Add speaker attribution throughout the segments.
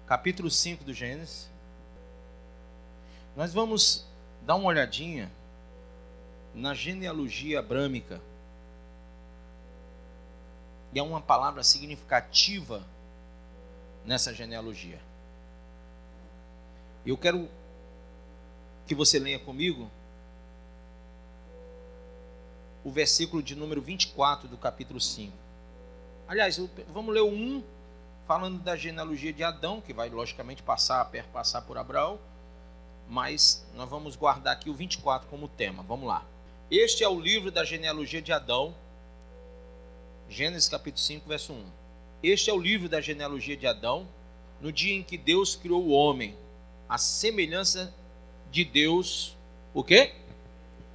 Speaker 1: capítulo 5 do Gênesis. Nós vamos dar uma olhadinha na genealogia abrâmica. E é uma palavra significativa nessa genealogia. Eu quero que você leia comigo o versículo de número 24 do capítulo 5. Aliás, vamos ler o 1, falando da genealogia de Adão, que vai logicamente perpassar por Abraão, mas nós vamos guardar aqui o 24 como tema. Vamos lá. Este é o livro da genealogia de Adão, Gênesis capítulo 5, verso 1. Este é o livro da genealogia de Adão, no dia em que Deus criou o homem, a semelhança de Deus, o quê?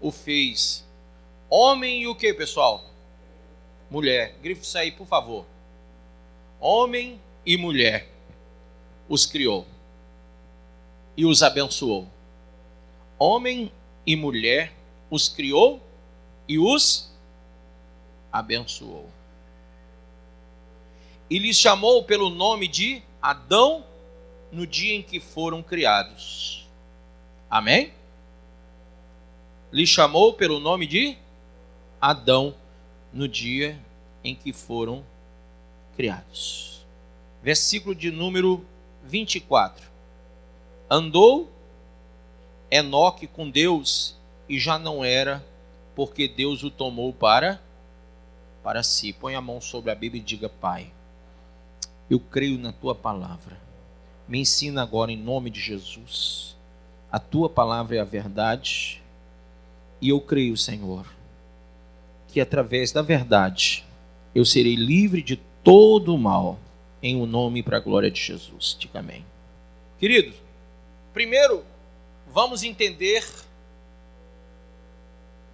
Speaker 1: O fez. Homem e o quê, pessoal? Mulher. Grife isso aí, por favor. Homem e mulher os criou e os abençoou. Homem e mulher os criou e os abençoou. E lhes chamou pelo nome de Adão no dia em que foram criados. Amém? Lhes chamou pelo nome de Adão no dia em que foram criados. Versículo de número 24. Andou Enoque com Deus e já não era, porque Deus o tomou para si. Põe a mão sobre a Bíblia e diga: Pai, eu creio na tua palavra. Me ensina agora em nome de Jesus. A tua palavra é a verdade. E eu creio, Senhor, que através da verdade eu serei livre de todo o mal, em o nome e para a glória de Jesus. Diga amém. Queridos, primeiro vamos entender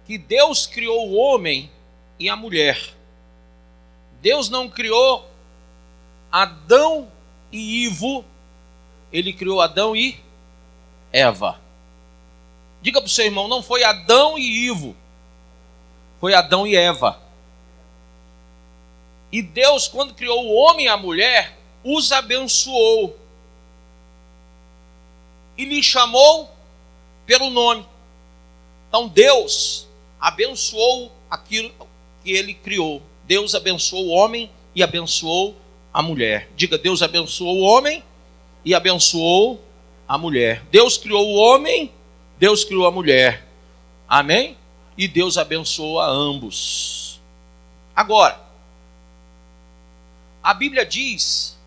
Speaker 1: que Deus criou o homem e a mulher. Deus não criou Adão e Ivo, ele criou Adão e Eva. Diga para o seu irmão, não foi Adão e Ivo, foi Adão e Eva. E Deus, quando criou o homem e a mulher, os abençoou e lhe chamou pelo nome. Então Deus abençoou aquilo que ele criou. Deus abençoou o homem e abençoou a mulher. Diga: Deus abençoou o homem e abençoou a mulher. Deus criou o homem, Deus criou a mulher. Amém? E Deus abençoou a ambos. Agora, a Bíblia diz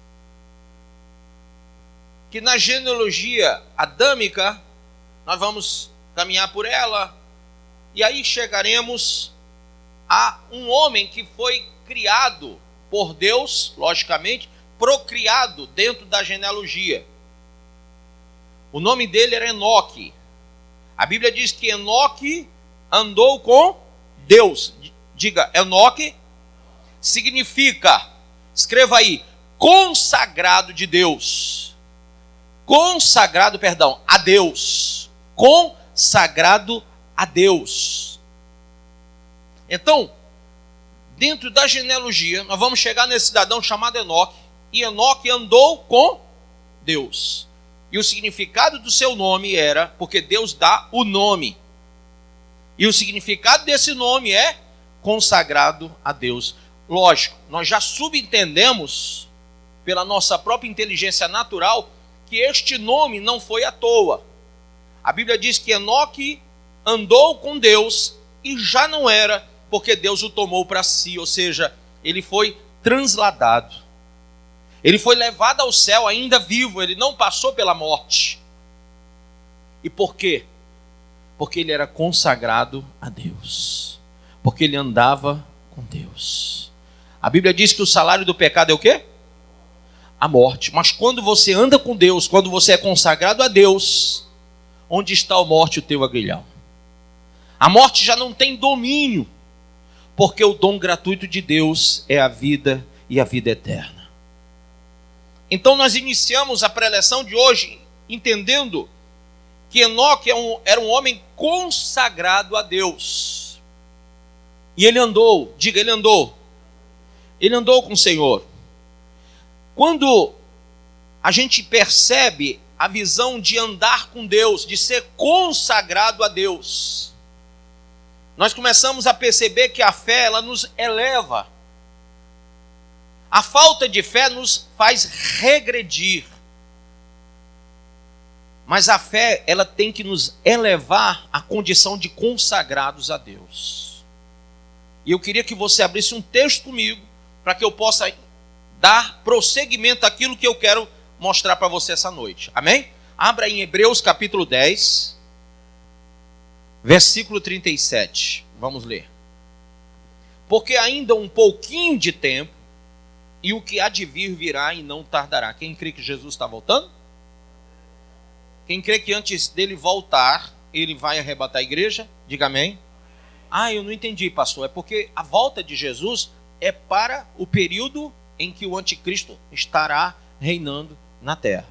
Speaker 1: que na genealogia adâmica, nós vamos caminhar por ela, e aí chegaremos a um homem que foi criado por Deus, logicamente, procriado dentro da genealogia. O nome dele era Enoque. A Bíblia diz que Enoque andou com Deus. Diga, Enoque significa, escreva aí, consagrado de Deus. Consagrado, perdão, a Deus. Consagrado a Deus. Então, dentro da genealogia, nós vamos chegar nesse cidadão chamado Enoque. E Enoque andou com Deus. E o significado do seu nome era, porque Deus dá o nome. E o significado desse nome é consagrado a Deus. Lógico, nós já subentendemos, pela nossa própria inteligência natural, que este nome não foi à toa. A Bíblia diz que Enoque andou com Deus e já não era, porque Deus o tomou para si, ou seja, ele foi transladado. Ele foi levado ao céu ainda vivo, ele não passou pela morte. E por quê? Porque ele era consagrado a Deus. Porque ele andava com Deus. A Bíblia diz que o salário do pecado é o quê? A morte. Mas quando você anda com Deus, quando você é consagrado a Deus, onde está a morte, o teu aguilhão? A morte já não tem domínio, porque o dom gratuito de Deus é a vida e a vida eterna. Então nós iniciamos a preleção de hoje entendendo que Enoque era um homem consagrado a Deus. E ele andou, diga, ele andou com o Senhor. Quando a gente percebe a visão de andar com Deus, de ser consagrado a Deus. Nós começamos a perceber que a fé, ela nos eleva. A falta de fé nos faz regredir. Mas a fé, ela tem que nos elevar à condição de consagrados a Deus. E eu queria que você abrisse um texto comigo, para que eu possa dar prosseguimento àquilo que eu quero mostrar para você essa noite. Amém? Abra em Hebreus capítulo 10, versículo 37. Vamos ler. Porque ainda um pouquinho de tempo, e o que há de vir virá e não tardará. Quem crê que Jesus está voltando? Quem crê que antes dele voltar, ele vai arrebatar a igreja? Diga amém. Ah, eu não entendi, pastor. É porque a volta de Jesus é para o período em que o anticristo estará reinando na terra.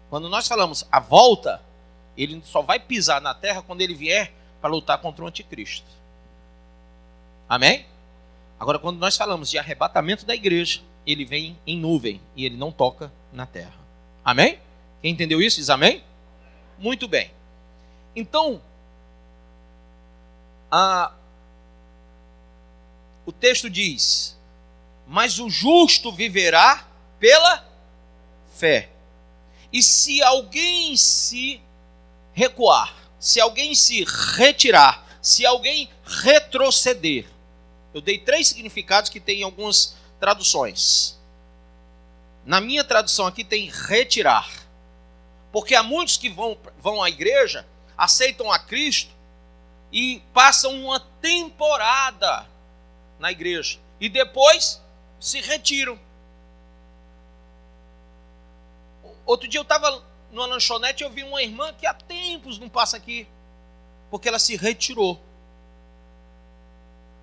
Speaker 1: Quando nós falamos a volta, ele só vai pisar na terra quando ele vier para lutar contra o anticristo. Amém? Agora, quando nós falamos de arrebatamento da igreja, ele vem em nuvem e ele não toca na terra. Amém? Quem entendeu isso, diz amém? Muito bem. Então, o texto diz: mas o justo viverá pela fé. E se alguém se recuar, se alguém se retirar, se alguém retroceder, eu dei 3 significados que tem em algumas traduções. Na minha tradução aqui tem retirar. Porque há muitos que vão à igreja, aceitam a Cristo e passam uma temporada na igreja. E depois se retiram. Outro dia eu estava numa lanchonete e eu vi uma irmã que há tempos não passa aqui. Porque ela se retirou.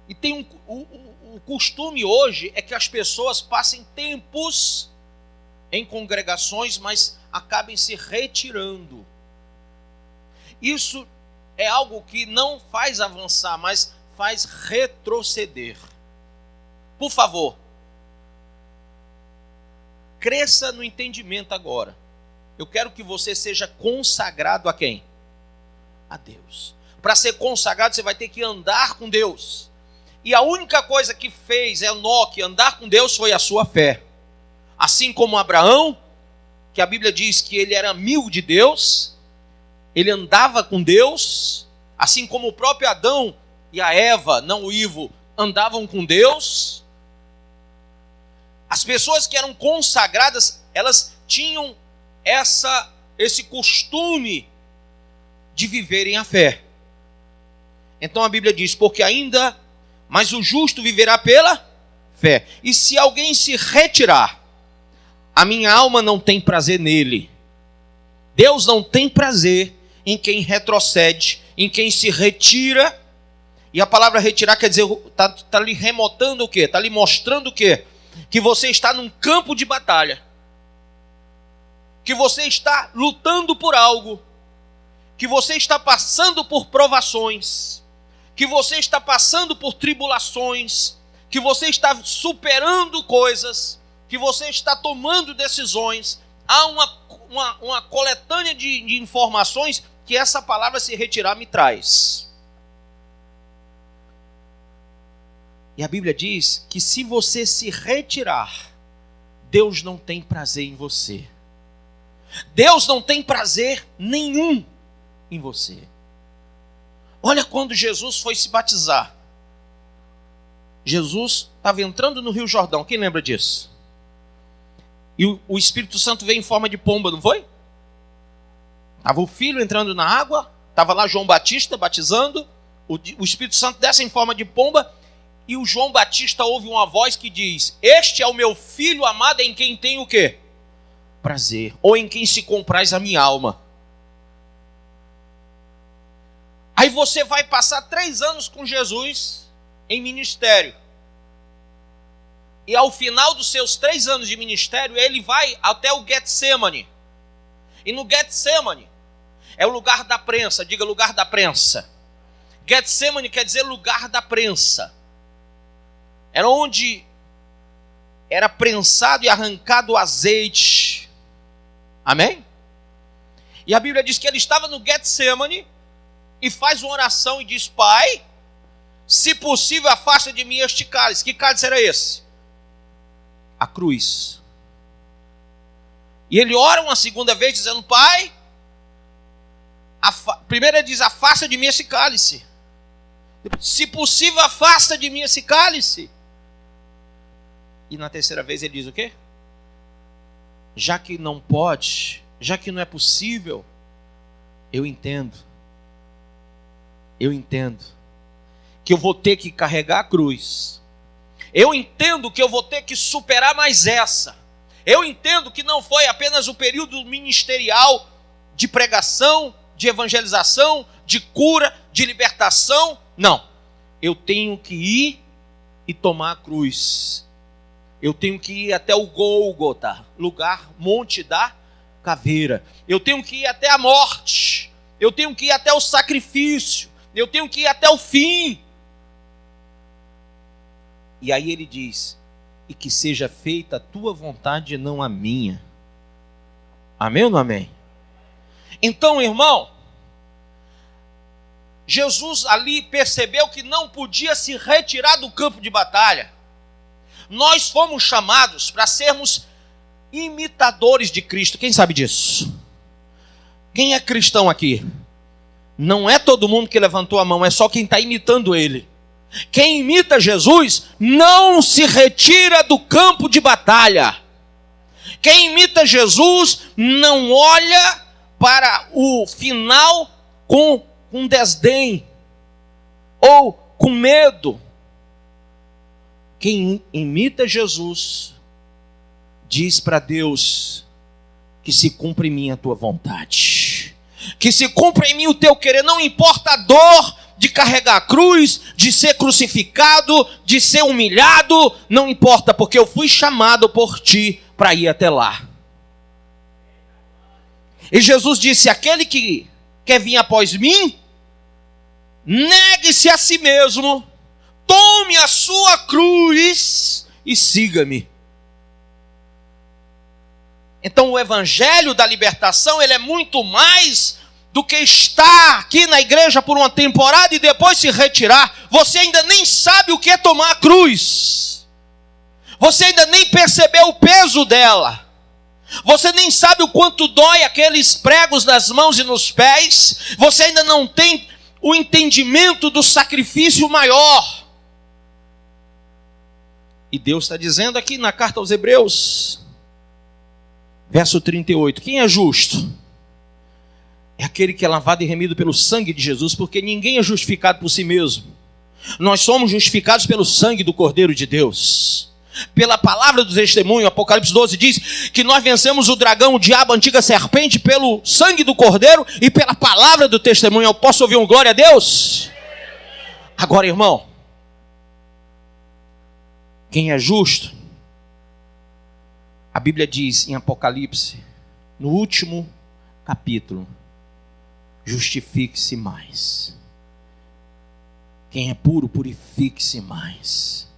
Speaker 1: E tem o costume hoje é que as pessoas passem tempos em congregações, mas acabem se retirando. Isso é algo que não faz avançar, mas faz retroceder. Por favor, cresça no entendimento agora. Eu quero que você seja consagrado a quem? A Deus. Para ser consagrado, você vai ter que andar com Deus. E a única coisa que fez Enoque andar com Deus foi a sua fé. Assim como Abraão, que a Bíblia diz que ele era amigo de Deus, ele andava com Deus, assim como o próprio Adão e a Eva, não o Ivo, andavam com Deus. As pessoas que eram consagradas, elas tinham esse costume de viverem a fé. Então a Bíblia diz: porque ainda, mas o justo viverá pela fé. E se alguém se retirar, a minha alma não tem prazer nele. Deus não tem prazer em quem retrocede, em quem se retira. E a palavra retirar quer dizer, está lhe remotando o quê? Está lhe mostrando o quê? Que você está num campo de batalha. Que você está lutando por algo. Que você está passando por provações. Que você está passando por tribulações. Que você está superando coisas. Que você está tomando decisões. Há uma coletânea de informações que essa palavra se retirar me traz. E a Bíblia diz que se você se retirar, Deus não tem prazer em você. Deus não tem prazer nenhum em você. Olha quando Jesus foi se batizar. Jesus estava entrando no Rio Jordão. Quem lembra disso? E o Espírito Santo veio em forma de pomba, não foi? Estava o filho entrando na água, estava lá João Batista batizando, o Espírito Santo desce em forma de pomba, e o João Batista ouve uma voz que diz: este é o meu filho amado em quem tem o quê? Prazer, ou em quem se compraz a minha alma. Aí você vai passar 3 anos com Jesus em ministério. E ao final dos seus 3 anos de ministério, ele vai até o Getsemane. E no Getsemane é o lugar da prensa. Diga, lugar da prensa. Getsemane quer dizer lugar da prensa. Era onde era prensado e arrancado o azeite. Amém? E a Bíblia diz que ele estava no Getsemane e faz uma oração e diz: Pai, se possível, afasta de mim este cálice. Que cálice era esse? A cruz. E ele ora uma segunda vez dizendo: Pai, primeiro ele diz: afasta de mim esse cálice. Se possível, afasta de mim esse cálice. E na terceira vez ele diz o quê? Já que não pode, já que não é possível, eu entendo que eu vou ter que carregar a cruz. Eu entendo que eu vou ter que superar mais essa. Eu entendo que não foi apenas o período ministerial de pregação, de evangelização, de cura, de libertação. Não. Eu tenho que ir e tomar a cruz. Eu tenho que ir até o Gólgota, lugar, Monte da Caveira. Eu tenho que ir até a morte. Eu tenho que ir até o sacrifício. Eu tenho que ir até o fim. E aí ele diz: e que seja feita a tua vontade e não a minha. Amém ou não amém? Então, irmão, Jesus ali percebeu que não podia se retirar do campo de batalha. Nós fomos chamados para sermos imitadores de Cristo. Quem sabe disso? Quem é cristão aqui? Não é todo mundo que levantou a mão, é só quem está imitando ele. Quem imita Jesus não se retira do campo de batalha. Quem imita Jesus não olha para o final com desdém ou com medo. Quem imita Jesus diz para Deus: que se cumpra em mim a tua vontade, que se cumpra em mim o teu querer. Não importa a dor de carregar a cruz, de ser crucificado, de ser humilhado, não importa, porque eu fui chamado por ti para ir até lá. E Jesus disse: aquele que quer vir após mim, negue-se a si mesmo, tome a sua cruz e siga-me. Então o evangelho da libertação, ele é muito mais do que estar aqui na igreja por uma temporada e depois se retirar. Você ainda nem sabe o que é tomar a cruz. Você ainda nem percebeu o peso dela. Você nem sabe o quanto dói aqueles pregos nas mãos e nos pés. Você ainda não tem o entendimento do sacrifício maior. E Deus está dizendo aqui na carta aos Hebreus, verso 38, quem é justo? É aquele que é lavado e remido pelo sangue de Jesus, porque ninguém é justificado por si mesmo. Nós somos justificados pelo sangue do Cordeiro de Deus. Pela palavra do testemunho, Apocalipse 12 diz que nós vencemos o dragão, o diabo, a antiga serpente, pelo sangue do Cordeiro e pela palavra do testemunho. Eu posso ouvir um glória a Deus? Agora, irmão, quem é justo? A Bíblia diz em Apocalipse, no último capítulo: justifique-se mais. Quem é puro, purifique-se mais.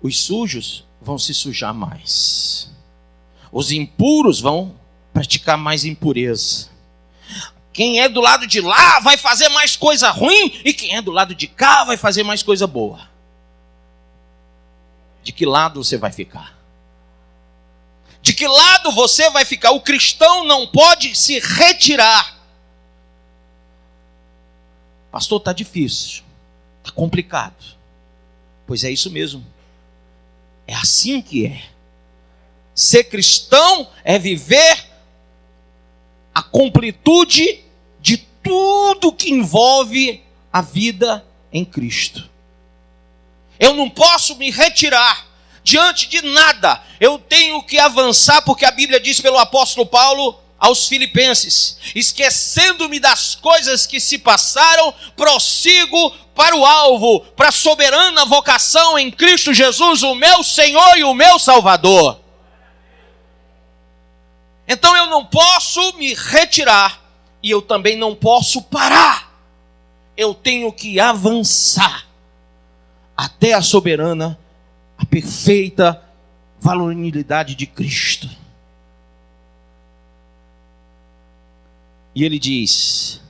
Speaker 1: Os sujos vão se sujar mais. Os impuros vão praticar mais impureza. Quem é do lado de lá vai fazer mais coisa ruim, e quem é do lado de cá vai fazer mais coisa boa. De que lado você vai ficar? De que lado você vai ficar? O cristão não pode se retirar. Pastor, está difícil, está complicado. Pois é isso mesmo. É assim que é. Ser cristão é viver a completude de tudo que envolve a vida em Cristo. Eu não posso me retirar diante de nada. Eu tenho que avançar, porque a Bíblia diz pelo apóstolo Paulo aos Filipenses: esquecendo-me das coisas que se passaram, prossigo para o alvo, para a soberana vocação em Cristo Jesus, o meu Senhor e o meu Salvador. Então eu não posso me retirar e eu também não posso parar. Eu tenho que avançar até a soberana a perfeita varonilidade de Cristo. E ele diz: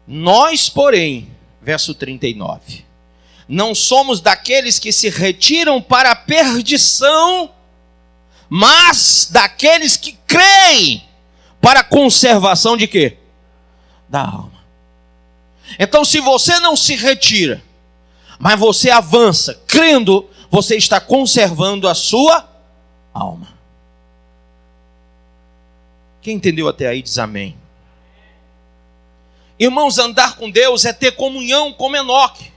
Speaker 1: nós, porém, verso 39, não somos daqueles que se retiram para a perdição, mas daqueles que creem para a conservação de quê? Da alma. Então, se você não se retira, mas você avança, crendo, você está conservando a sua alma. Quem entendeu até aí diz amém. Irmãos, andar com Deus é ter comunhão como Enoque.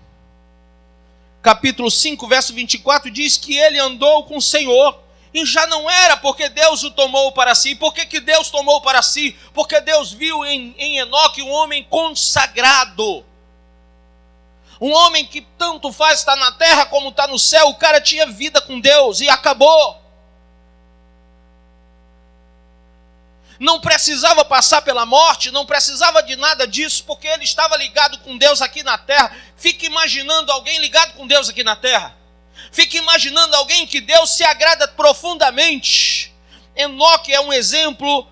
Speaker 1: Capítulo 5, verso 24 diz que ele andou com o Senhor. E já não era porque Deus o tomou para si. Por que Deus tomou para si? Porque Deus viu em Enoque um homem consagrado. Um homem que tanto faz estar na terra como está no céu. O cara tinha vida com Deus e acabou. Não precisava passar pela morte, não precisava de nada disso, porque ele estava ligado com Deus aqui na terra. Fique imaginando alguém ligado com Deus aqui na terra. Fique imaginando alguém que Deus se agrada profundamente. Enoque é um exemplo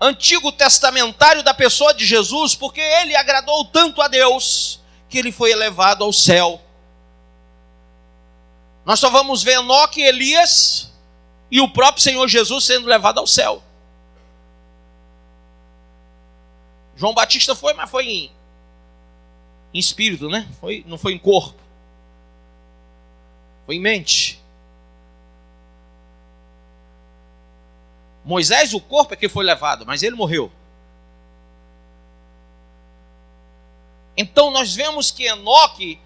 Speaker 1: antigo testamentário da pessoa de Jesus, porque ele agradou tanto a Deus que ele foi elevado ao céu. Nós só vamos ver Enoque, Elias e o próprio Senhor Jesus sendo levado ao céu. João Batista foi, mas foi em espírito, né? Não foi em corpo. Foi em mente. Moisés, o corpo é que foi levado, mas ele morreu. Então nós vemos que Enoque,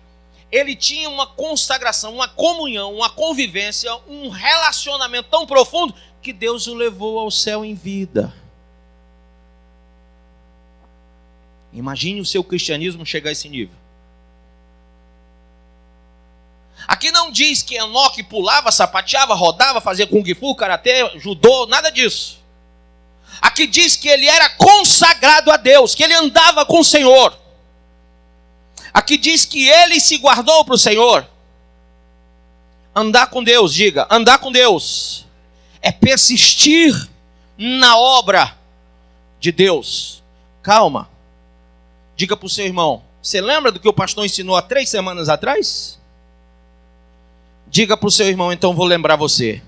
Speaker 1: ele tinha uma consagração, uma comunhão, uma convivência, um relacionamento tão profundo que Deus o levou ao céu em vida. Imagine o seu cristianismo chegar a esse nível. Aqui não diz que Enoque pulava, sapateava, rodava, fazia kung fu, karatê, judô, nada disso. Aqui diz que ele era consagrado a Deus, que ele andava com o Senhor. Aqui diz que ele se guardou para o Senhor. Andar com Deus, diga, andar com Deus é persistir na obra de Deus. Calma. Diga para o seu irmão, você lembra do que o pastor ensinou há 3 semanas atrás? Diga para o seu irmão, então vou lembrar você.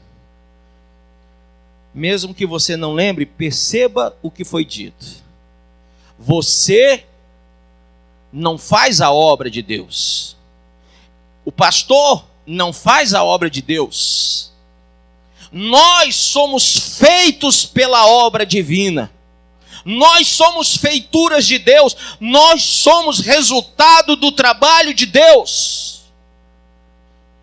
Speaker 1: Mesmo que você não lembre, perceba o que foi dito. Você não faz a obra de Deus. O pastor não faz a obra de Deus. Nós somos feitos pela obra divina. Nós somos feituras de Deus. Nós somos resultado do trabalho de Deus.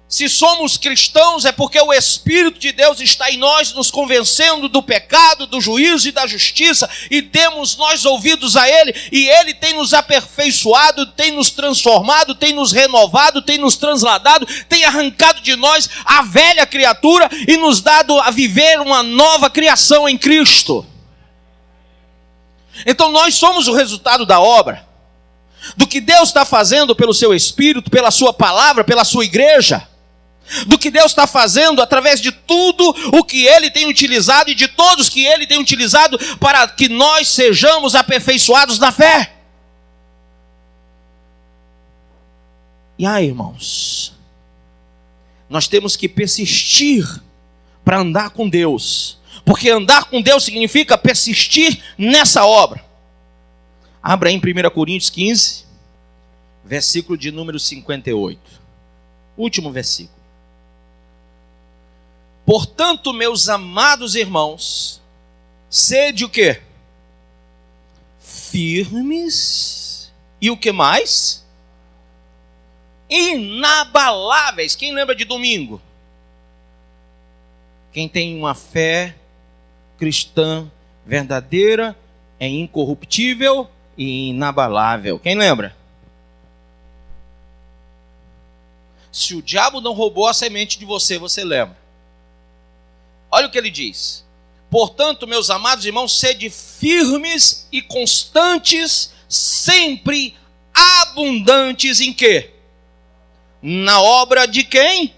Speaker 1: Se somos cristãos é porque o Espírito de Deus está em nós, nos convencendo do pecado, do juízo e da justiça, e demos nós ouvidos a Ele, e Ele tem nos aperfeiçoado, tem nos transformado, tem nos renovado, tem nos transladado, tem arrancado de nós a velha criatura e nos dado a viver uma nova criação em Cristo. Então nós somos o resultado da obra, do que Deus está fazendo pelo seu Espírito, pela sua palavra, pela sua igreja, do que Deus está fazendo através de tudo o que Ele tem utilizado e de todos que Ele tem utilizado para que nós sejamos aperfeiçoados na fé. E aí, irmãos, nós temos que persistir para andar com Deus, porque andar com Deus significa persistir nessa obra. Abra em 1 Coríntios 15, versículo de número 58. Último versículo. Portanto, meus amados irmãos, sede o quê? Firmes. E o que mais? Inabaláveis. Quem lembra de domingo? Quem tem uma fé cristã verdadeira é incorruptível e inabalável. Quem lembra? Se o diabo não roubou a semente de você, você lembra. Olha o que ele diz. Portanto, meus amados irmãos, sede firmes e constantes, sempre abundantes em quê? Na obra de quem?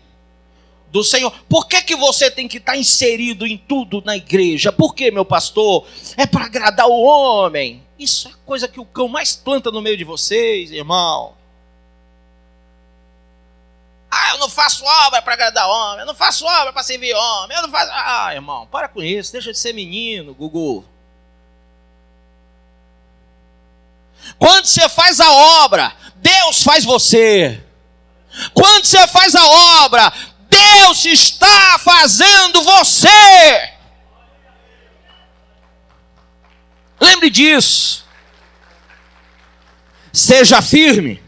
Speaker 1: do Senhor. Por que você tem que estar inserido em tudo na igreja? Por que, meu pastor? É para agradar o homem. Isso é coisa que o cão mais planta no meio de vocês, irmão. Eu não faço obra para agradar homem, eu não faço obra para servir homem, eu não faço... irmão, para com isso, deixa de ser menino, Gugu. Quando você faz a obra, Deus faz você. Quando você faz a obra, Deus está fazendo você. Lembre disso. Seja firme,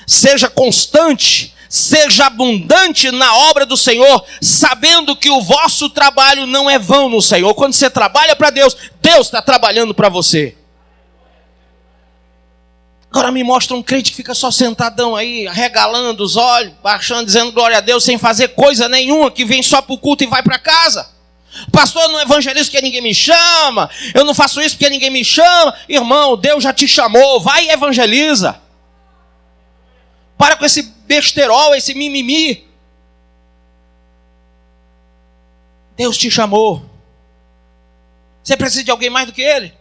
Speaker 1: seja constante, seja abundante na obra do Senhor, sabendo que o vosso trabalho não é vão no Senhor. Quando você trabalha para Deus, Deus está trabalhando para você. Agora me mostra um crente que fica só sentadão aí, regalando os olhos, baixando, dizendo glória a Deus, sem fazer coisa nenhuma, que vem só para o culto e vai para casa. Pastor, eu não evangelizo porque ninguém me chama, eu não faço isso porque ninguém me chama. Irmão, Deus já te chamou, vai e evangeliza. Para com esse besterol, esse mimimi. Deus te chamou. Você precisa de alguém mais do que Ele?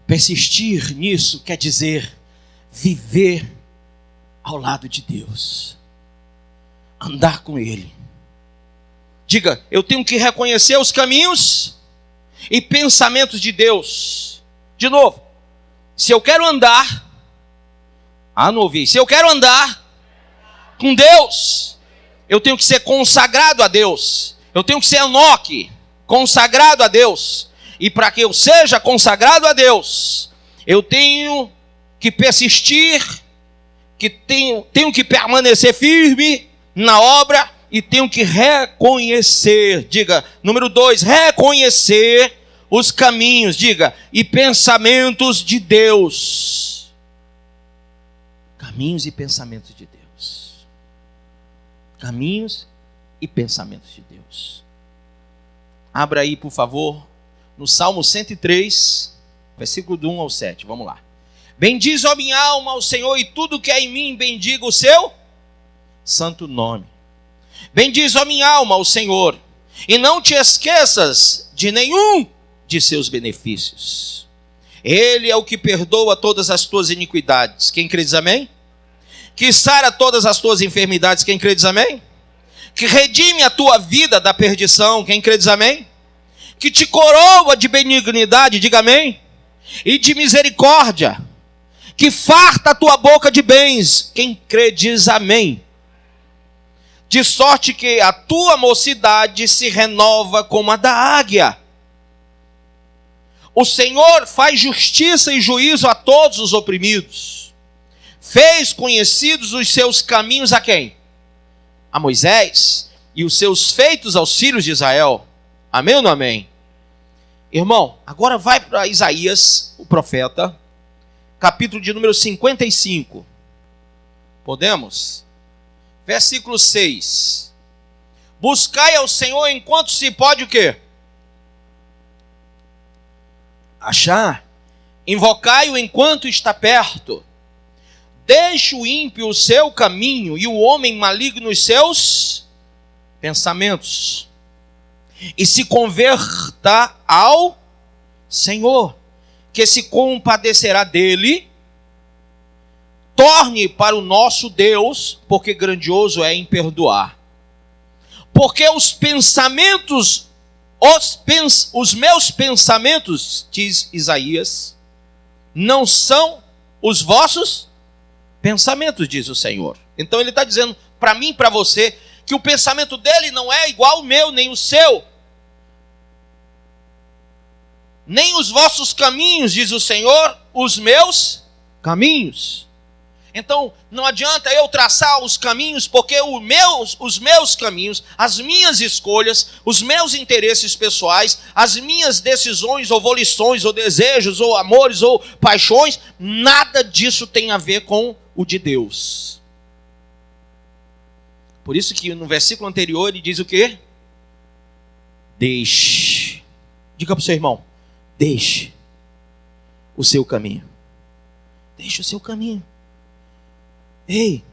Speaker 1: Persistir nisso quer dizer viver ao lado de Deus. Andar com Ele. Diga, eu tenho que reconhecer os caminhos e pensamentos de Deus. De novo, se eu quero andar, não ouvi, se eu quero andar com Deus, eu tenho que ser consagrado a Deus. Eu tenho que ser Enoque, consagrado a Deus. E para que eu seja consagrado a Deus, eu tenho que persistir, tenho que permanecer firme na obra e tenho que reconhecer. Diga, número 2, reconhecer os caminhos, diga, e pensamentos de Deus. Caminhos e pensamentos de Deus. Caminhos e pensamentos de Deus. Abra aí, por favor, no Salmo 103, versículo do 1 ao 7, vamos lá. Bendiz, ó minha alma, ao Senhor, e tudo que é em mim, bendiga o seu santo nome. Bendiz, ó minha alma, ao Senhor, e não te esqueças de nenhum de seus benefícios. Ele é o que perdoa todas as tuas iniquidades. Quem crê diz amém? Que sara todas as tuas enfermidades. Quem crê diz amém? Que redime a tua vida da perdição. Quem crê diz amém? Que te coroa de benignidade. Diga amém? E de misericórdia. Que farta a tua boca de bens. Quem crê diz amém? De sorte que a tua mocidade se renova como a da águia. O Senhor faz justiça e juízo a todos os oprimidos. Fez conhecidos os seus caminhos a quem? A Moisés. E os seus feitos aos filhos de Israel. Amém ou não amém? Irmão, agora vai para Isaías, o profeta, capítulo de número 55. Podemos? Versículo 6. Buscai ao Senhor enquanto se pode o quê? Achar. Invocai-o enquanto está perto. Deixe o ímpio o seu caminho e o homem maligno os seus pensamentos. E se converta ao Senhor, que se compadecerá dele. Torne para o nosso Deus, porque grandioso é em perdoar. Porque os pensamentos, os meus pensamentos, diz Isaías, não são os vossos pensamentos, diz o Senhor. Então ele está dizendo para mim e para você, que o pensamento dele não é igual ao meu, nem o seu. Nem os vossos caminhos, diz o Senhor, os meus caminhos. Então, não adianta eu traçar os caminhos, porque os meus caminhos, as minhas escolhas, os meus interesses pessoais, as minhas decisões, ou volições, ou desejos, ou amores, ou paixões, nada disso tem a ver com o de Deus. Por isso que no versículo anterior ele diz o quê? Deixe. Diga para o seu irmão, deixe o seu caminho. Deixe o seu caminho. Ei,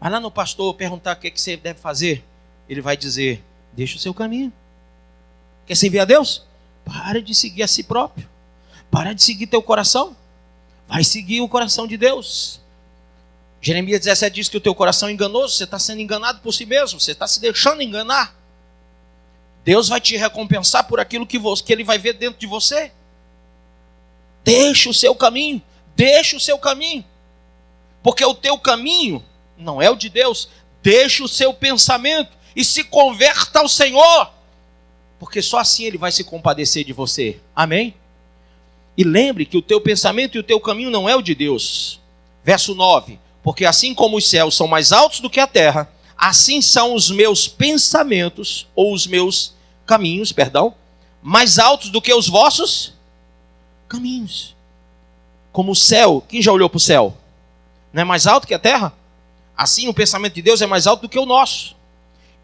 Speaker 1: vai lá no pastor perguntar o que você deve fazer. Ele vai dizer, deixa o seu caminho. Quer servir a Deus? Para de seguir a si próprio. Para de seguir teu coração. Vai seguir o coração de Deus. Jeremias 17 diz que o teu coração é enganoso. Você está sendo enganado por si mesmo. Você está se deixando enganar. Deus vai te recompensar por aquilo que Ele vai ver dentro de você. Deixa o seu caminho. Deixa o seu caminho. Porque o teu caminho não é o de Deus. Deixa o seu pensamento e se converta ao Senhor. Porque só assim Ele vai se compadecer de você. Amém? E lembre que o teu pensamento e o teu caminho não é o de Deus. Verso 9. Porque assim como os céus são mais altos do que a terra, assim são os meus pensamentos, ou os meus caminhos, mais altos do que os vossos caminhos. Como o céu, quem já olhou para o céu? Não é mais alto que a terra? Assim o pensamento de Deus é mais alto do que o nosso.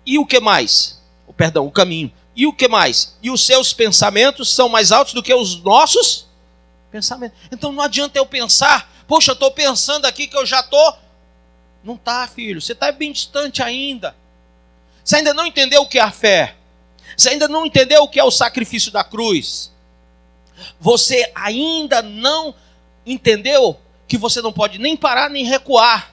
Speaker 1: E o que mais? O caminho. E o que mais? E os seus pensamentos são mais altos do que os nossos pensamentos. Então não adianta eu pensar, poxa, eu estou pensando aqui que eu já estou. Não está, filho, você está bem distante ainda. Você ainda não entendeu o que é a fé. Você ainda não entendeu o que é o sacrifício da cruz. Você ainda não entendeu que você não pode nem parar nem recuar.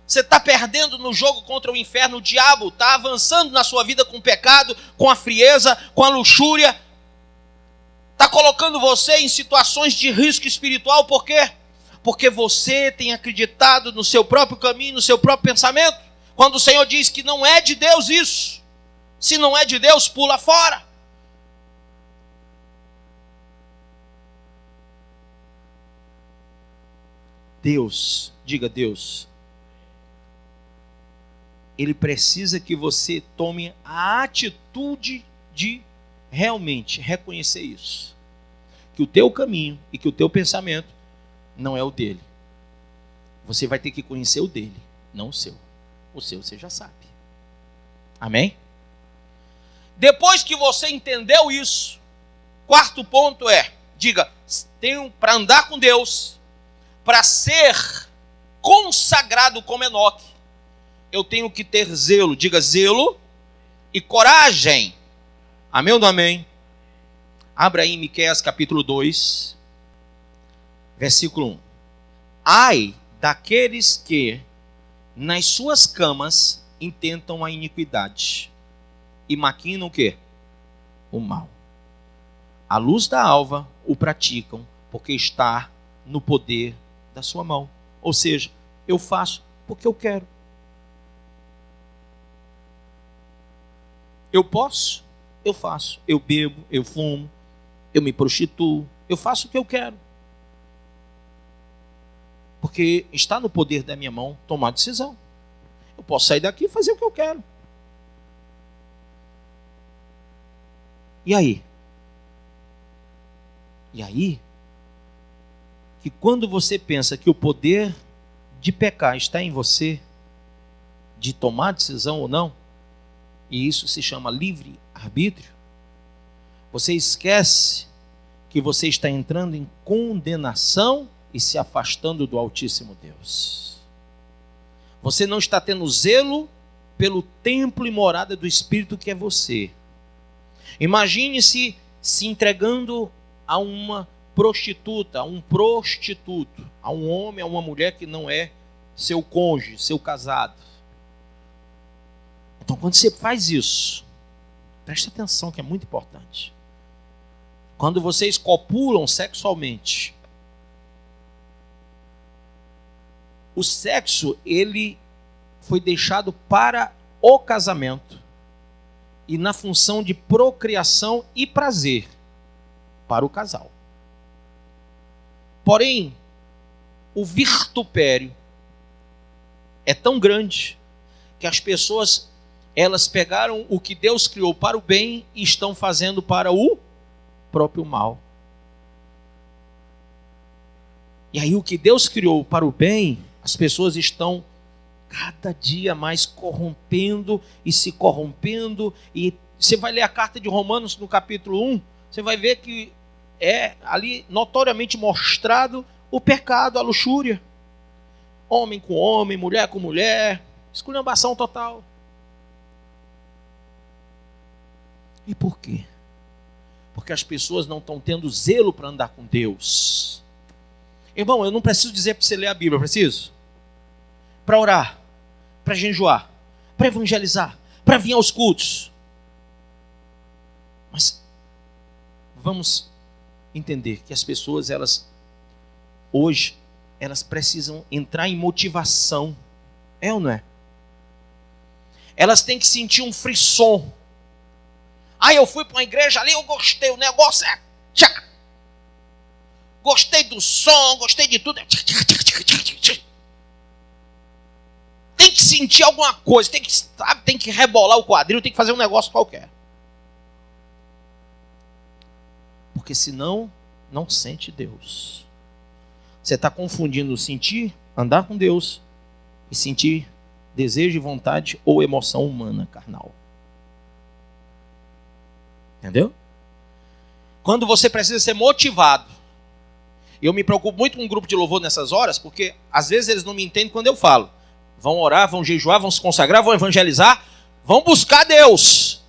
Speaker 1: Você está perdendo no jogo contra o inferno. O diabo está avançando na sua vida com o pecado, com a frieza, com a luxúria. Está colocando você em situações de risco espiritual. Por quê? Porque você tem acreditado no seu próprio caminho, no seu próprio pensamento. Quando o Senhor diz que não é de Deus isso. Se não é de Deus, pula fora. Deus, diga Deus. Ele precisa que você tome a atitude de realmente reconhecer isso. Que o teu caminho e que o teu pensamento não é o dele. Você vai ter que conhecer o dele, não o seu. O seu você já sabe. Amém? Depois que você entendeu isso, quarto ponto é, diga, tenho para andar com Deus, para ser consagrado como Enoque, eu tenho que ter zelo, diga zelo e coragem. Amém ou não amém? Abra aí em Miqueias capítulo 2, versículo 1. Ai daqueles que nas suas camas intentam a iniquidade e maquinam o quê? O mal. À luz da alva o praticam, porque está no poder da sua mão. Ou seja, eu faço porque eu quero. Eu posso, eu faço. Eu bebo, eu fumo, eu me prostituo, eu faço o que eu quero. Porque está no poder da minha mão tomar decisão. Eu posso sair daqui e fazer o que eu quero. E aí? E aí? Que quando você pensa que o poder de pecar está em você, de tomar decisão ou não, e isso se chama livre-arbítrio, você esquece que você está entrando em condenação e se afastando do Altíssimo Deus. Você não está tendo zelo pelo templo e morada do Espírito que é você. Imagine-se se entregando a uma prostituta, a um prostituto, a um homem, a uma mulher que não é seu cônjuge, seu casado. Então, quando você faz isso, preste atenção que é muito importante. Quando vocês copulam sexualmente, o sexo, ele foi deixado para o casamento e na função de procriação e prazer para o casal. Porém, o vitupério é tão grande que as pessoas, elas pegaram o que Deus criou para o bem e estão fazendo para o próprio mal. E aí o que Deus criou para o bem, as pessoas estão cada dia mais corrompendo e se corrompendo. E você vai ler a carta de Romanos no capítulo 1, você vai ver que é ali notoriamente mostrado o pecado, a luxúria. Homem com homem, mulher com mulher, esculhambação total. E por quê? Porque as pessoas não estão tendo zelo para andar com Deus. Irmão, eu não preciso dizer para você ler a Bíblia, preciso? Para orar, para jejuar, para evangelizar, para vir aos cultos. Mas vamos entender que as pessoas, hoje, elas precisam entrar em motivação. É ou não é? Elas têm que sentir um frisson. Eu fui para uma igreja ali, eu gostei, o negócio é... Tchá. Gostei do som, gostei de tudo. Tem que sentir alguma coisa, tem que rebolar o quadril, tem que fazer um negócio qualquer. Porque senão, não sente Deus. Você está confundindo sentir, andar com Deus, e sentir desejo e vontade ou emoção humana, carnal. Entendeu? Quando você precisa ser motivado. Eu me preocupo muito com um grupo de louvor nessas horas, porque às vezes eles não me entendem quando eu falo. Vão orar, vão jejuar, vão se consagrar, vão evangelizar, vão buscar Deus.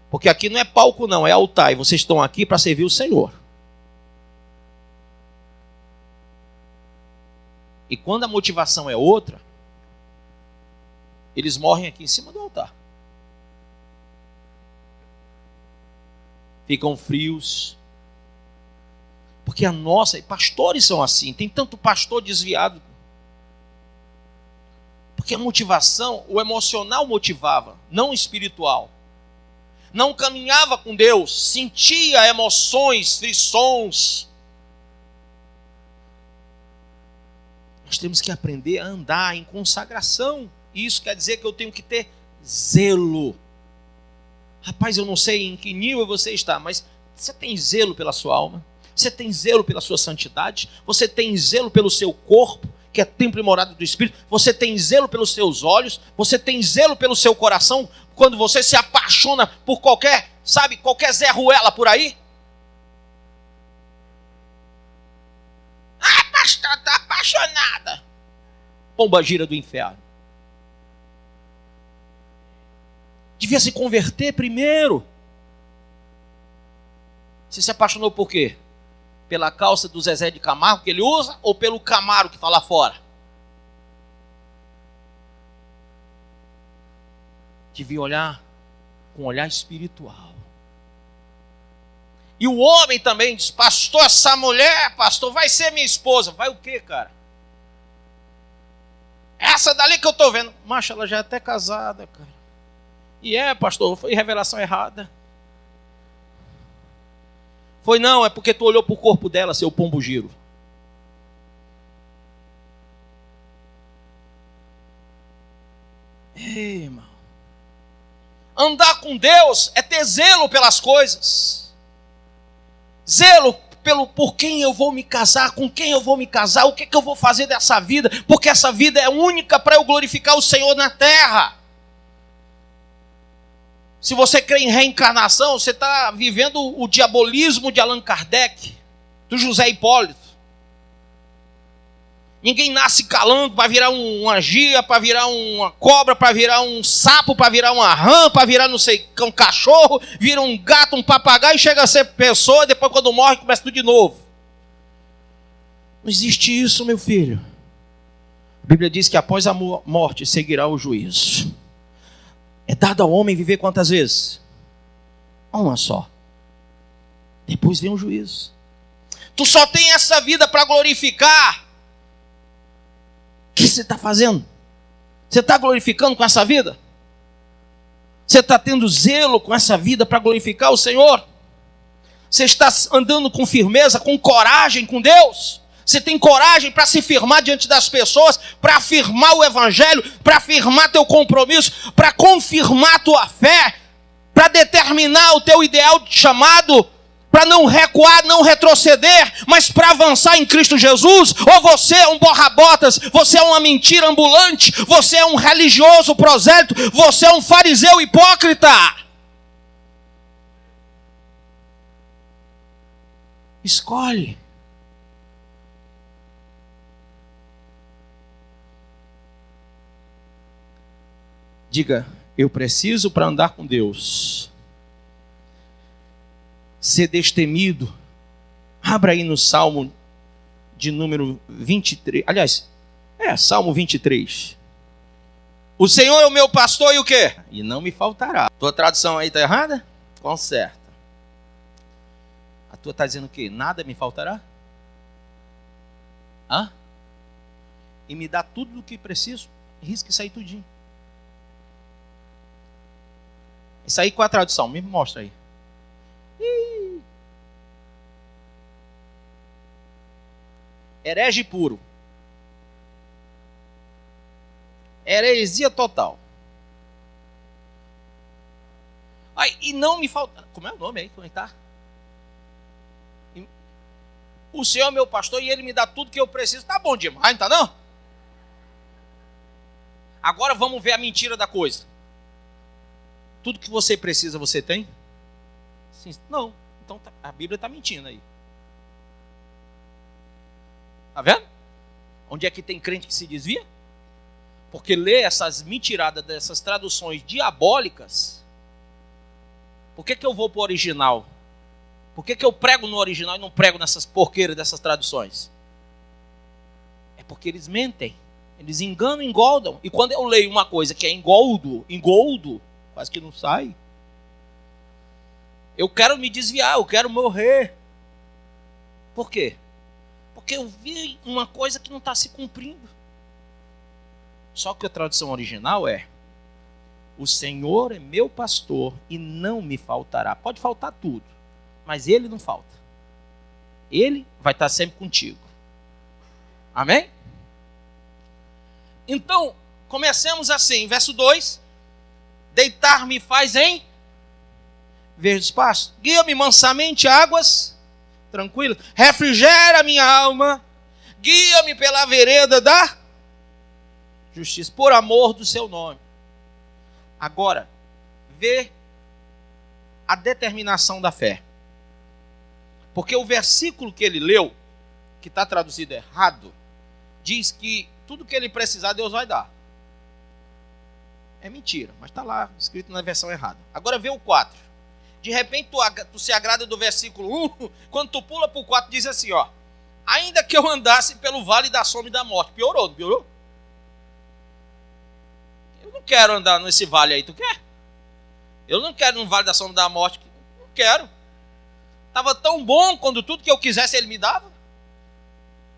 Speaker 1: Porque aqui não é palco não, é altar. E vocês estão aqui para servir o Senhor. E quando a motivação é outra, eles morrem aqui em cima do altar. Ficam frios. Porque e pastores são assim, tem tanto pastor desviado. Porque a motivação, o emocional motivava, não o espiritual. Não caminhava com Deus, sentia emoções, frissons. Nós temos que aprender a andar em consagração. Isso quer dizer que eu tenho que ter zelo. Rapaz, eu não sei em que nível você está, mas você tem zelo pela sua alma? Você tem zelo pela sua santidade? Você tem zelo pelo seu corpo, que é templo e morada do Espírito? Você tem zelo pelos seus olhos? Você tem zelo pelo seu coração? Quando você se apaixona por qualquer Zé Ruela por aí? Pastor, está apaixonada. Pomba gira do inferno. Devia se converter primeiro. Você se apaixonou por quê? Pela calça do Zezé de Camargo que ele usa ou pelo Camaro que está lá fora? Devia olhar com um olhar espiritual. E o homem também diz: pastor, essa mulher, pastor, vai ser minha esposa. Vai o quê, cara? Essa dali que eu estou vendo. Macho, ela já é até casada, cara. E pastor, foi revelação errada. Foi não, é porque tu olhou para o corpo dela, seu pombo giro. Ei, irmão. Andar com Deus é ter zelo pelas coisas. Zelo por quem eu vou me casar, com quem eu vou me casar, o que eu vou fazer dessa vida, porque essa vida é única para eu glorificar o Senhor na terra. Se você crê em reencarnação, você está vivendo o diabolismo de Allan Kardec, do José Hipólito. Ninguém nasce calando para virar uma gia, para virar uma cobra, para virar um sapo, para virar uma rã, para virar não sei, um cachorro, vira um gato, um papagaio, chega a ser pessoa, depois quando morre começa tudo de novo. Não existe isso, meu filho. A Bíblia diz que após a morte seguirá o juízo. É dado ao homem viver quantas vezes? Uma só. Depois vem o juízo. Tu só tem essa vida para glorificar. O que você está fazendo? Você está glorificando com essa vida? Você está tendo zelo com essa vida para glorificar o Senhor? Você está andando com firmeza, com coragem com Deus? Você tem coragem para se firmar diante das pessoas, para afirmar o Evangelho, para afirmar teu compromisso, para confirmar a tua fé, para determinar o teu ideal de chamado, para não recuar, não retroceder, mas para avançar em Cristo Jesus? Ou você é um borra-botas, você é uma mentira ambulante, você é um religioso prosélito, você é um fariseu hipócrita? Escolhe. Diga, eu preciso para andar com Deus ser destemido. Abra aí no Salmo de número 23. Aliás, Salmo 23. O Senhor é o meu pastor e o quê? E não me faltará. Tua tradução aí está errada? Conserta. A tua está dizendo o quê? Nada me faltará? Hã? E me dá tudo o que preciso? Risca isso aí tudinho. Isso aí, qual a tradução? Me mostra aí. Herege puro. Heresia total. Ai, e não me falta. Como é o nome aí? Como é que tá? O Senhor é meu pastor e Ele me dá tudo que eu preciso. Tá bom demais, não tá não? Agora vamos ver a mentira da coisa. Tudo que você precisa, você tem? Sim. Não. Então a Bíblia está mentindo aí. Tá vendo? Onde é que tem crente que se desvia? Porque lê essas mentiradas dessas traduções diabólicas. Por que eu vou para o original? Por que eu prego no original e não prego nessas porqueiras dessas traduções? É porque eles mentem. Eles enganam, engoldam. E quando eu leio uma coisa que é engoldo, quase que não sai. Eu quero me desviar, eu quero morrer. Por quê? Porque eu vi uma coisa que não está se cumprindo. Só que a tradução original é: o Senhor é meu pastor e não me faltará. Pode faltar tudo, mas Ele não falta. Ele vai estar sempre contigo. Amém? Então, comecemos assim, verso 2. Deitar-me faz em verdes pastos. Guia-me mansamente águas tranquilas. Refrigera a minha alma. Guia-me pela vereda da justiça, por amor do seu nome. Agora, vê a determinação da fé. Porque o versículo que ele leu, que está traduzido errado, diz que tudo que ele precisar, Deus vai dar. É mentira, mas está lá, escrito na versão errada. Agora vê o 4. De repente tu se agrada do versículo 1, quando tu pula para o 4, diz assim, ó: ainda que eu andasse pelo vale da sombra e da morte. Piorou, não piorou? Eu não quero andar nesse vale aí, tu quer? Eu não quero no vale da sombra e da morte. Não quero. Estava tão bom quando tudo que eu quisesse ele me dava.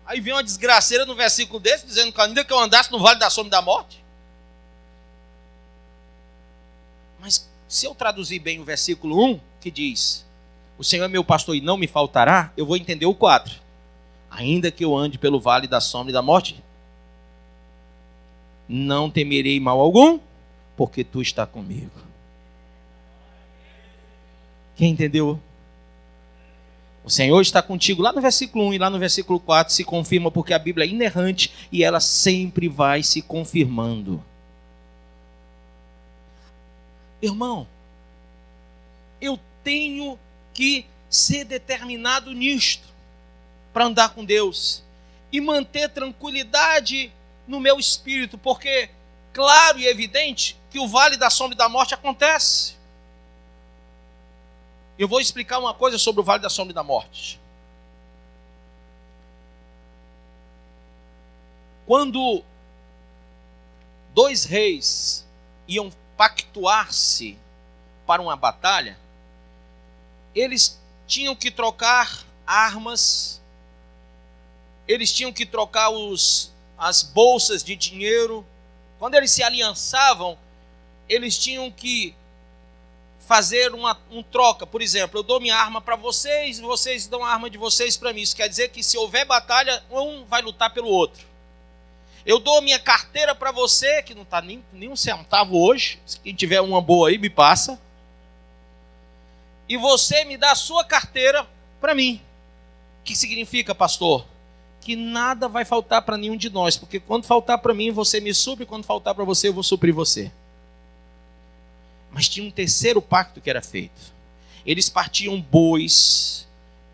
Speaker 1: Aí vem uma desgraceira no versículo desse, dizendo que ainda que eu andasse no vale da sombra e da morte. Mas se eu traduzir bem o versículo 1, que diz: o Senhor é meu pastor e não me faltará, eu vou entender o 4. Ainda que eu ande pelo vale da sombra e da morte, não temerei mal algum, porque tu está comigo. Quem entendeu? O Senhor está contigo. Lá no versículo 1 e lá no versículo 4 se confirma, porque a Bíblia é inerrante e ela sempre vai se confirmando. Irmão, eu tenho que ser determinado nisto para andar com Deus e manter tranquilidade no meu espírito, porque claro e evidente que o vale da sombra e da morte acontece. Eu vou explicar uma coisa sobre o vale da sombra e da morte. Quando dois reis iam pactuar-se para uma batalha, eles tinham que trocar armas, eles tinham que trocar as bolsas de dinheiro. Quando eles se aliançavam, eles tinham que fazer um troca. Por exemplo, eu dou minha arma para vocês, vocês dão a arma de vocês para mim. Isso quer dizer que se houver batalha, um vai lutar pelo outro. Eu dou minha carteira para você, que não está nem um centavo hoje. Se quem tiver uma boa aí, me passa. E você me dá a sua carteira para mim. O que significa, pastor? Que nada vai faltar para nenhum de nós, porque quando faltar para mim, você me supre, quando faltar para você, eu vou suprir você. Mas tinha um terceiro pacto que era feito. Eles partiam bois,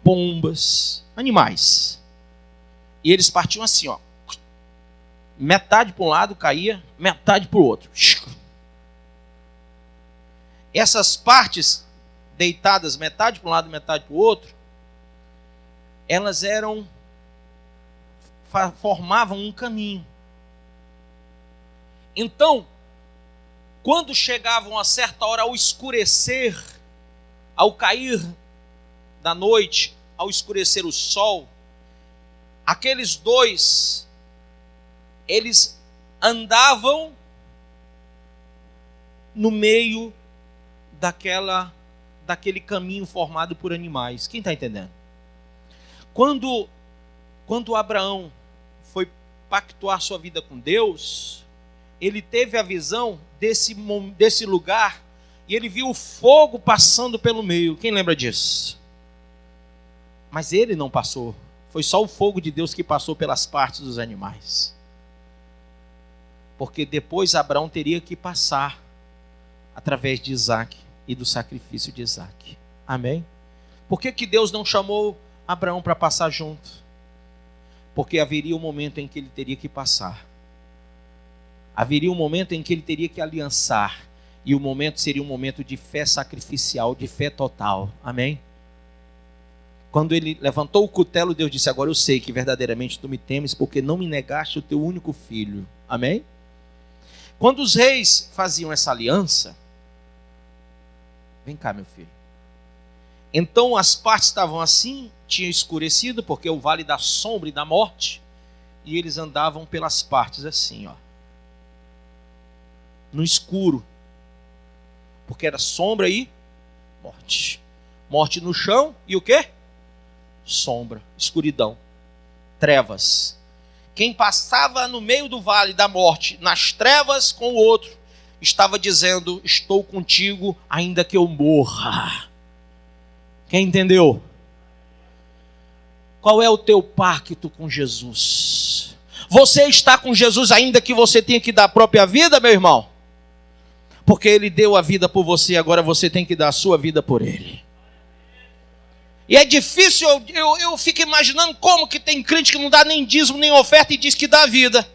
Speaker 1: pombas, animais. E eles partiam assim, ó. Metade para um lado caía, metade para o outro. essas partes deitadas, metade para um lado e metade para o outro, elas formavam um caminho. Então, quando chegavam a certa hora ao escurecer, ao cair da noite, ao escurecer o sol, aqueles dois, eles andavam no meio daquele caminho formado por animais. Quem está entendendo? Quando Abraão foi pactuar sua vida com Deus, ele teve a visão desse lugar e ele viu o fogo passando pelo meio. Quem lembra disso? Mas ele não passou. Foi só o fogo de Deus que passou pelas partes dos animais. Porque depois Abraão teria que passar através de Isaac e do sacrifício de Isaac. Amém? Por que Deus não chamou Abraão para passar junto? Porque haveria um momento em que ele teria que passar. Haveria um momento em que ele teria que aliançar. E o momento seria um momento de fé sacrificial, de fé total. Amém? Quando ele levantou o cutelo, Deus disse: agora eu sei que verdadeiramente tu me temes, porque não me negaste o teu único filho. Amém? Quando os reis faziam essa aliança, vem cá, meu filho. Então as partes estavam assim, tinha escurecido, porque é o vale da sombra e da morte, e eles andavam pelas partes assim, ó, no escuro, porque era sombra e morte. Morte no chão e o quê? Sombra, escuridão, trevas. Quem passava no meio do vale da morte, nas trevas com o outro, estava dizendo: estou contigo ainda que eu morra. Quem entendeu? Qual é o teu pacto com Jesus? Você está com Jesus ainda que você tenha que dar a própria vida, meu irmão? Porque Ele deu a vida por você, agora você tem que dar a sua vida por Ele. E é difícil, eu fico imaginando como que tem crente que não dá nem dízimo, nem oferta e diz que dá vida.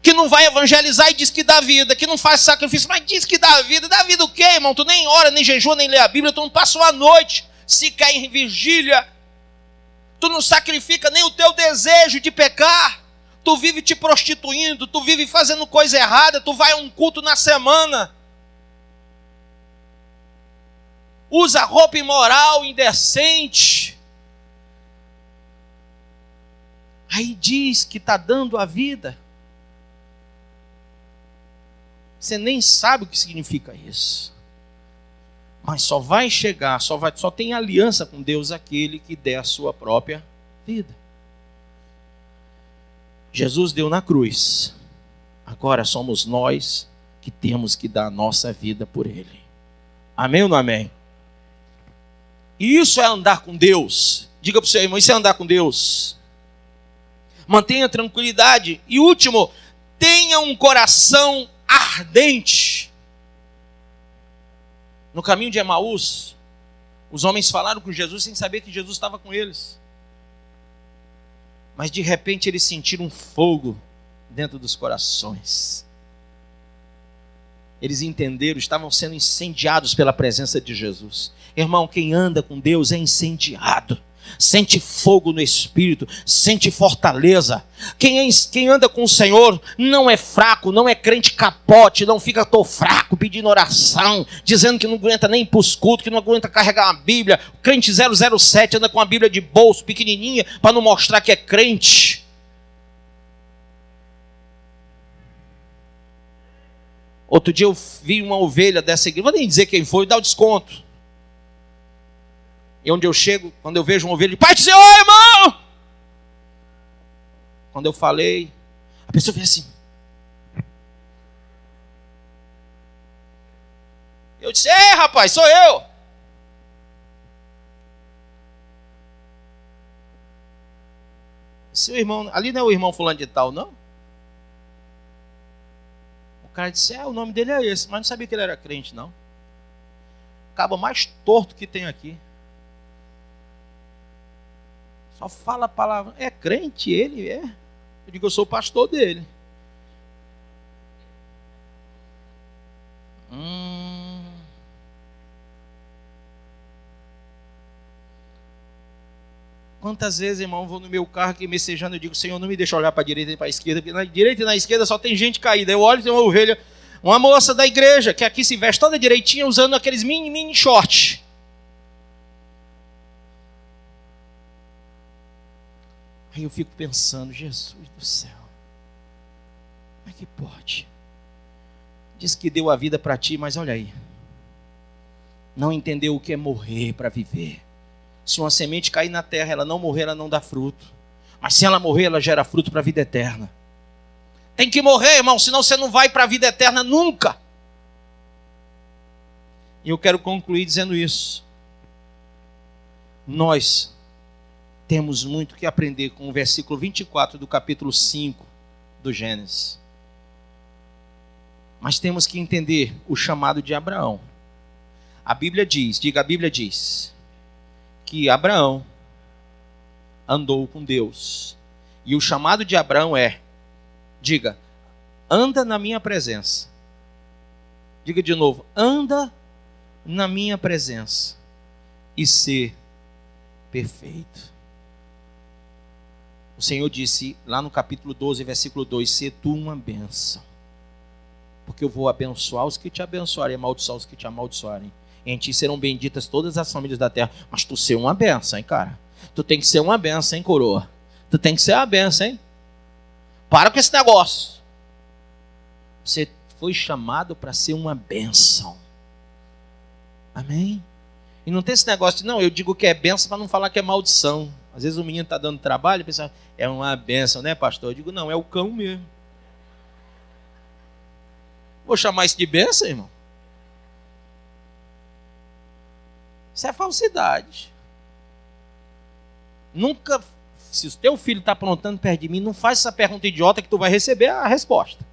Speaker 1: Que não vai evangelizar e diz que dá vida. Que não faz sacrifício, mas diz que dá vida. Dá vida o quê, irmão? Tu nem ora, nem jejua, nem lê a Bíblia. Tu não passa uma noite sequer em vigília. Tu não sacrifica nem o teu desejo de pecar. Tu vive te prostituindo. Tu vive fazendo coisa errada. Tu vai a um culto na semana. Usa roupa imoral, indecente. Aí diz que está dando a vida. Você nem sabe o que significa isso. Mas só vai chegar, só tem aliança com Deus aquele que der a sua própria vida. Jesus deu na cruz. Agora somos nós que temos que dar a nossa vida por Ele. Amém ou não amém? E isso é andar com Deus. Diga para o seu irmão, isso é andar com Deus. Mantenha tranquilidade. E último, tenha um coração ardente. No caminho de Emaús, os homens falaram com Jesus sem saber que Jesus estava com eles. Mas de repente eles sentiram um fogo dentro dos corações. Eles entenderam, estavam sendo incendiados pela presença de Jesus. Irmão, quem anda com Deus é incendiado. Sente fogo no espírito, sente fortaleza. Quem anda com o Senhor não é fraco, não é crente capote, não fica tô fraco pedindo oração, dizendo que não aguenta nem ir para os cultos, que não aguenta carregar uma Bíblia. O crente 007 anda com a Bíblia de bolso, pequenininha, para não mostrar que é crente. Outro dia eu vi uma ovelha dessa igreja, não vou nem dizer quem foi, dá o desconto. E onde eu chego, quando eu vejo uma ovelha, Pai do Senhor, irmão! Quando eu falei, a pessoa fez assim. Eu disse: ei, rapaz, sou eu. Seu irmão, ali não é o irmão fulano de tal, não? O cara disse: o nome dele é esse, mas não sabia que ele era crente, não. O cabo mais torto que tem aqui. Só fala a palavra. É crente ele? É. Eu digo: eu sou o pastor dele. Quantas vezes, irmão, eu vou no meu carro aqui messejando, eu digo, Senhor, não me deixa olhar para a direita e para a esquerda, porque na direita e na esquerda só tem gente caída. Eu olho e tem uma ovelha, uma moça da igreja, que aqui se veste toda direitinha, usando aqueles mini shorts. Aí eu fico pensando, Jesus do céu, como é que pode? Diz que deu a vida para ti, mas olha aí, não entendeu o que é morrer para viver. Se uma semente cair na terra, ela não morrer, ela não dá fruto. Mas se ela morrer, ela gera fruto para a vida eterna. Tem que morrer, irmão, senão você não vai para a vida eterna nunca. E eu quero concluir dizendo isso. Nós temos muito que aprender com o versículo 24 do capítulo 5 do Gênesis. Mas temos que entender o chamado de Abraão. A Bíblia diz, diga, a Bíblia diz, que Abraão andou com Deus. E o chamado de Abraão é, diga, anda na minha presença. Diga de novo, anda na minha presença e ser perfeito. O Senhor disse lá no capítulo 12, versículo 2, ser tu uma bênção. Porque eu vou abençoar os que te abençoarem, amaldiçoar os que te amaldiçoarem. Em ti serão benditas todas as famílias da terra. Mas tu ser uma benção, hein, cara? Tu tem que ser uma benção, hein, coroa? Tu tem que ser uma benção, hein? Para com esse negócio. Você foi chamado para ser uma benção. Amém? E não tem esse negócio de, não, eu digo que é benção para não falar que é maldição. Às vezes o menino está dando trabalho e pensa, é uma benção, né, pastor? Eu digo, não, é o cão mesmo. Vou chamar isso de benção, irmão? Isso é falsidade. Nunca, se o teu filho está aprontando perto de mim, não faz essa pergunta idiota que tu vai receber a resposta.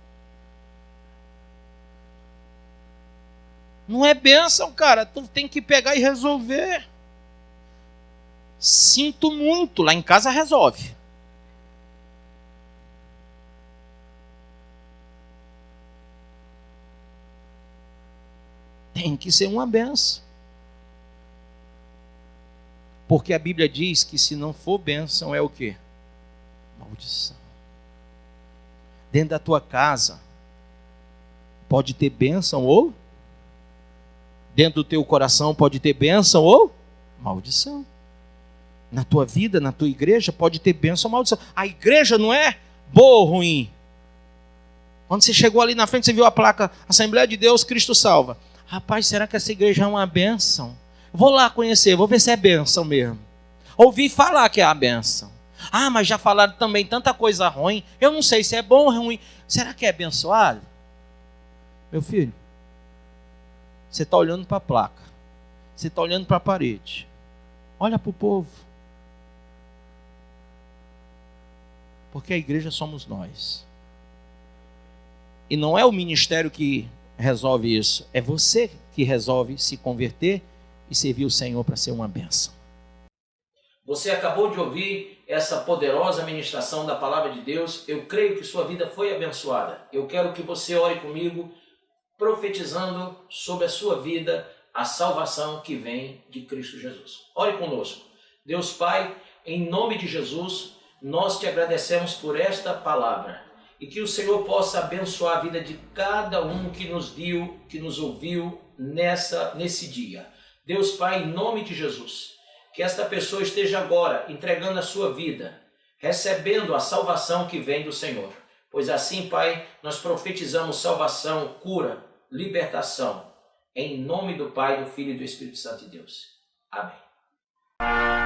Speaker 1: Não é bênção, cara. Tu tem que pegar e resolver. Sinto muito. Lá em casa resolve. Tem que ser uma bênção. Porque a Bíblia diz que se não for bênção é o quê? Maldição. Dentro da tua casa pode ter bênção ou dentro do teu coração pode ter bênção ou maldição. Na tua vida, na tua igreja pode ter bênção ou maldição. A igreja não é boa ou ruim. Quando você chegou ali na frente, você viu a placa Assembleia de Deus, Cristo Salva. Rapaz, será que essa igreja é uma bênção? Vou lá conhecer, vou ver se é bênção mesmo. Ouvi falar que é a bênção. Ah, mas já falaram também tanta coisa ruim. Eu não sei se é bom ou ruim. Será que é abençoado? Meu filho, você está olhando para a placa. Você está olhando para a parede. Olha para o povo. Porque a igreja somos nós. E não é o ministério que resolve isso. É você que resolve se converter e servir o Senhor para ser uma bênção.
Speaker 2: Você acabou de ouvir essa poderosa ministração da Palavra de Deus. Eu creio que sua vida foi abençoada. Eu quero que você ore comigo, profetizando sobre a sua vida a salvação que vem de Cristo Jesus. Ore conosco. Deus Pai, em nome de Jesus, nós te agradecemos por esta palavra. E que o Senhor possa abençoar a vida de cada um que nos viu, que nos ouviu nesse dia. Deus Pai, em nome de Jesus, que esta pessoa esteja agora entregando a sua vida, recebendo a salvação que vem do Senhor. Pois assim, Pai, nós profetizamos salvação, cura, libertação, em nome do Pai, do Filho e do Espírito Santo de Deus. Amém.